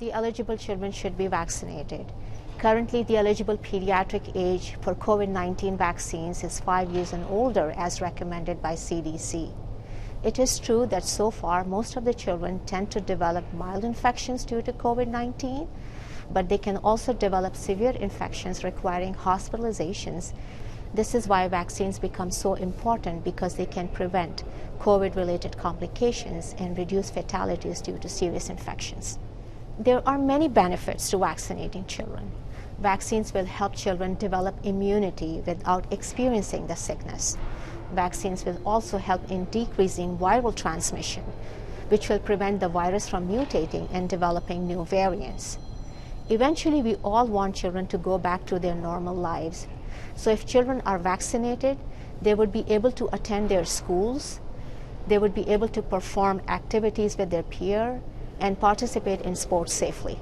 The eligible children should be vaccinated. Currently, the eligible pediatric age for COVID-19 vaccines is 5 years and older as recommended by CDC. It is true that so far most of the children tend to develop mild infections due to COVID-19, but they can also develop severe infections requiring hospitalizations. This is why vaccines become so important, because they can prevent COVID-related complications and reduce fatalities due to serious infections. There are many benefits to vaccinating children. Vaccines will help children develop immunity without experiencing the sickness. Vaccines will also help in decreasing viral transmission, which will prevent the virus from mutating and developing new variants. Eventually, we all want children to go back to their normal lives. So if children are vaccinated, they would be able to attend their schools, they would be able to perform activities with their peers, and participate in sports safely.